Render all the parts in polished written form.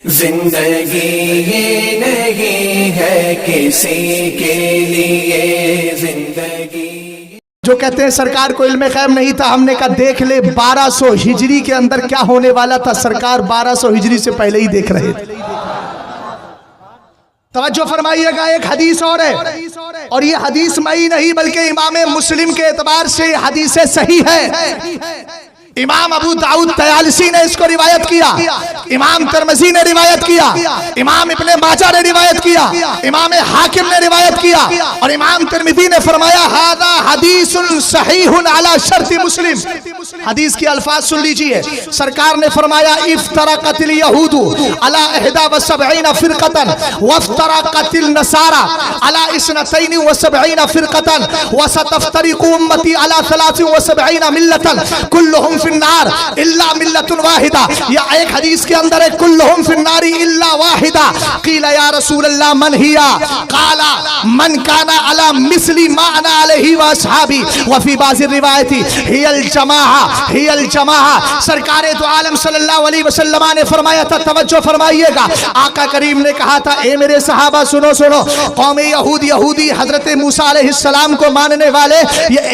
زندگی یہ نہیں ہے کسی کے لیے زندگی. جو کہتے ہیں سرکار کو علم غیب نہیں تھا، ہم نے کہا دیکھ لے 1200 ہجری کے اندر کیا ہونے والا تھا، سرکار 1200 ہجری سے پہلے ہی دیکھ رہے تھے. توجہ فرمائیے گا، ایک حدیث اور ہے، اور یہ حدیث میں نہیں بلکہ امام مسلم کے اعتبار سے یہ حدیث صحیح ہے. امام ابو داؤد طیالسی نے اس کو روایت کیا، امام ترمذی نے روایت کیا، امام ابن ماجہ نے روایت کیا، امام حاکم نے روایت کیا، اور امام ترمذی نے فرمایا ھذا حدیث صحیح علی شرط مسلم. حدیث کے الفاظ سن لیجئے. سرکار نے فرمایا افترقت الیہود علی 71 فرقۃ وافترقت النصارى علی 72 فرقۃ وستفترق امتی علی 73 ملۃ کلہم فی النار الا ملت واحدہ. یا ایک حدیث کے اندر ہے کلہم فی النار الا واحدہ. قیل یا رسول اللہ من ہی؟ قال من کان علی مثل ما انا علیہ واصحابی. وفی بعض الروایت ہی الجماعہ ہی الجماعہ. سرکار دو عالم صلی اللہ علیہ وسلم نے فرمایا تھا، توجہ فرمائیے گا، آقا کریم نے کہا تھا اے میرے صحابہ سنو سنو، قوم یہودی حضرت موسیٰ علیہ السلام کو ماننے والے یہ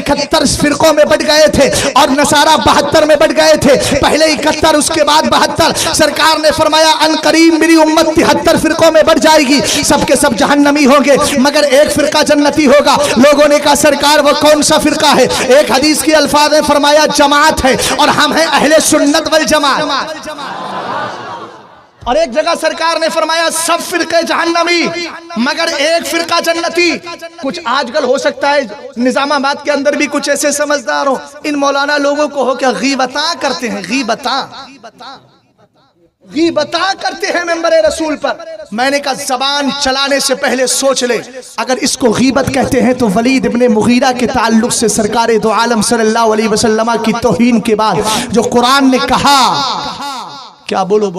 71 فرقوں میں بٹ گئے تھے، اور نصارہ 72 میں بٹ گئے تھے. پہلے 71 اس کے بعد 72. سرکار نے فرمایا ان قریب میری امت 73 فرقوں میں بٹ جائے گی، سب کے سب جہنمی ہوں گے مگر ایک فرقہ جنتی ہوگا. لوگوں نے کہا سرکار وہ کون سا فرقہ ہے؟ ایک حدیث کے الفاظ نے فرمایا جماعت ہے، اور ہم ہیں اہل سنت والجماعت. اور ایک جگہ سرکار نے فرمایا سب فرقے جہنمی مگر ایک فرقہ جنتی. کچھ آج کل ہو سکتا ہے نظام آباد کے اندر بھی کچھ ایسے سمجھدار ہو، ان مولانا لوگوں کو ہو کیا غیبتاں کرتے ہیں، غیبتاں کرتے ہیں ممبر رسول پر. میں نے کہا زبان چلانے سے پہلے سوچ لے، اگر اس کو غیبت کہتے ہیں تو ولید ابن مغیرہ کے تعلق سے سرکار دو عالم صلی اللہ علیہ وسلم کی توہین کے بعد جو قرآن نے کہا، کیا بولو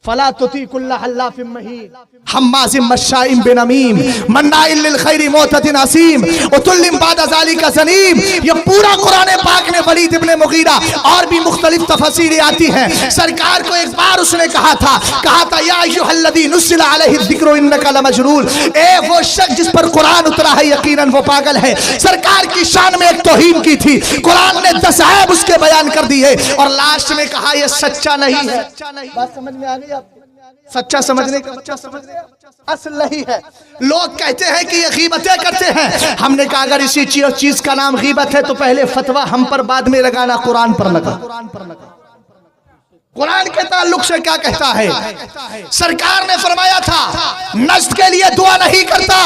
فلا تطیع کل حلاف مہین حماز مشاء بنمیم مناع للخیر معتد اثیم عتل بعد ذلک زنیم. یہ پورا قرآن پاک میں ولید ابن مغیرہ اور بھی مختلف تفاسیریں آتی ہیں. سرکار کو ایک بار اس نے کہا تھا یا ایھا الذی نزل علیہ الذکر انک لمجنون، اے وہ شخص جس پر قرآن اترا ہے یقیناً وہ پاگل ہے. سرکار کی شان میں ایک توہین کی تھی، قرآن نے 10 عیب اس کے بیان کر دیے، اور لاسٹ میں کہا یہ سچا نہیں ہے. بات سمجھ میں آ گئی؟ سچا سمجھنے کا اصل نہیں ہے. لوگ کہتے ہیں کہ یہ غیبتیں کرتے ہیں. ہم نے کہا اگر اسی چیز کا نام غیبت ہے تو پہلے فتویٰ ہم پر بعد میں لگانا، قرآن پر لگا. قرآن کے تعلق سے کیا کہتا ہے؟ سرکار نے فرمایا تھا نجد کے لیے دعا نہیں کرتا،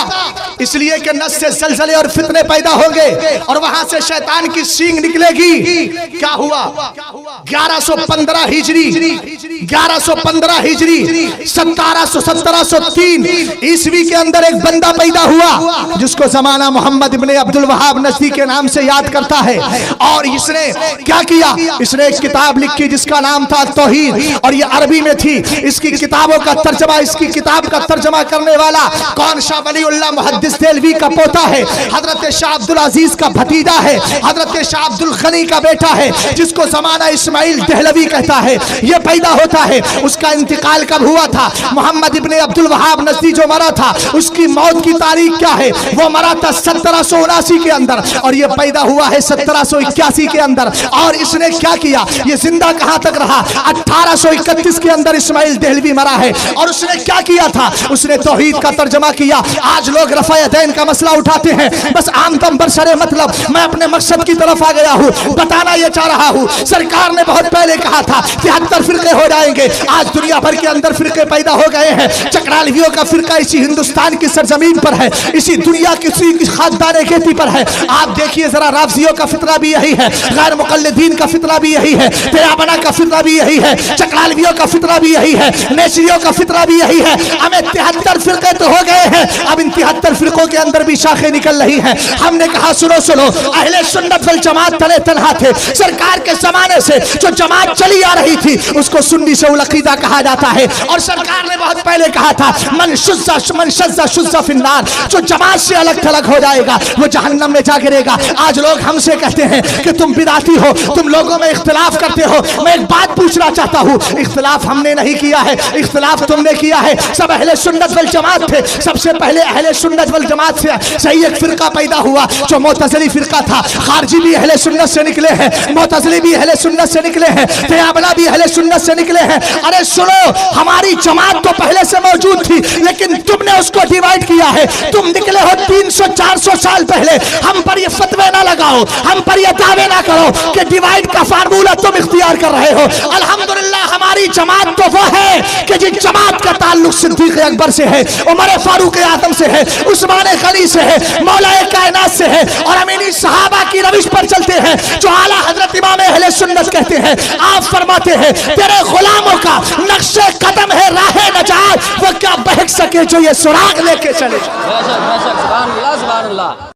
اس لیے کہ نجد سے زلزلے اور فتنے پیدا ہوں گے اور وہاں سے شیطان کی سینگ نکلے گی. کیا ہوا؟ 1115 ہجری 1703 عیسوی کے اندر ایک بندہ پیدا ہوا جس کو زمانہ محمد ابن عبد الوہاب نجدی کے نام سے یاد کرتا ہے. اور اس نے کیا کیا؟ اس نے ایک کتاب لکھی جس کا نام تھا توحید، اور یہ عربی میں تھی. اس کی کتابوں کا ترجمہ، اس کی کتاب کا ترجمہ کرنے والا کون؟ شاہ ولی اللہ محدث دہلوی کا پوتا ہے، حضرت شاہ عبدالعزیز کا بھتیجا ہے، حضرت شاہ عبدالغنی کا بیٹا ہے، جس کو زمانہ اسماعیل دہلوی کہتا ہے. یہ پیدا ہوتا ہے. اس کا انتقال کب ہوا تھا؟ محمد ابن عبد الوہاب نجدی جو مرا تھا اس کی موت کی تاریخ کیا ہے؟ وہ مرا تھا 1779 کے اندر، اور یہ پیدا ہوا ہے 1781 کے اندر. اور اس نے کیا کیا؟ یہ زندہ کہاں تک رہا؟ 1831 کے اندر اسماعیل دہلوی مرا ہے. اور اس نے کیا کیا تھا؟ اس نے توحید کا ترجمہ کیا. آج لوگ رفع یدین کا مسئلہ اٹھاتے ہیں، بس عام دم برسر مطلب. میں اپنے مقصد کی طرف آ گیا ہوں، بتانا یہ چاہ رہا ہوں سرکار نے بہت پہلے کہا تھا 73 فرقے ہو جائیں گے. آج دنیا بھر کے اندر فرقے پیدا ہو گئے ہیں. چکرالویوں کا فرقہ اسی ہندوستان کی سرزمین پر ہے، اسی دنیا کی خاکدار کھیتی پر ہے. آپ دیکھیے ذرا رافضیوں کا فتنہ بھی یہی ہے، غیر مقلدین کا فتنہ بھی یہی ہے، تیرابنا کا فتنہ بھی یہی ہے، چکرالویوں کا فتنہ بھی یہی ہے، نیچریوں کا فتنہ بھی یہی ہے. ہمیں 73 فرقے تو ہو گئے ہیں، اب ان 73 فرقوں کے اندر بھی شاخیں نکل رہی ہیں. ہم نے کہا سنو اہل سنت والجماعت تلے تنہا تھے. سرکار کے زمانے سے جو جماعت چلی آ رہی تھی اس کو سنی سے العقیدہ کہا جاتا ہے. اور سرکار نے بہت پہلے کہا تھا من شذ فی النار، جو جماعت سے الگ تھلگ ہو جائے گا وہ جہنم میں جا گرے گا. آج لوگ ہم سے کہتے ہیں کہ تم بدعتی ہو، تم لوگوں میں اختلاف کرتے ہو. میں ایک بات پوچھ رہا پوچھنا چاہتا ہوں، اختلاف ہم نے نہیں کیا ہے، اختلاف تم نے کیا ہے۔ سب اہل سنت والجماعت تھے، سب سے پہلے اہل سنت والجماعت سے صحیح ایک فرقہ پیدا ہوا جو معتزلی فرقہ تھا۔ خارجی بھی اہل سنت سے نکلے ہیں، معتزلی بھی اہل سنت سے نکلے ہیں، تیابلہ بھی اہل سنت سے نکلے ہیں۔ ارے سنو، ہماری جماعت تو پہلے سے موجود تھی، لیکن تم نے اس کو ڈیوائیڈ کیا ہے۔ تم نکلے ہو 300-400 سال پہلے، ہم پر یہ فتوے نہ لگاؤ، ہم پر یہ دعوے نہ کرو کہ ڈیوائیڈ کا فارمولہ تم اختیار کر رہے ہو۔ الحمدللہ ہماری جماعت تو وہ ہے کہ جن جماعت کا تعلق صدیق اکبر سے ہے، عمر فاروق اعظم سے ہے، عثمان غنی سے ہے، مولا کائنات سے ہے، اور ہم انہی صحابہ کی روش پر چلتے ہیں جو اعلیٰ حضرت امام اہل سنت کہتے ہیں۔ آپ فرماتے ہیں تیرے غلاموں کا نقش قدم ہے راہ نجات، وہ کیا بہک سکے جو یہ سراغ لے کے چلے۔ بے شک سبحان اللہ سبحان اللہ۔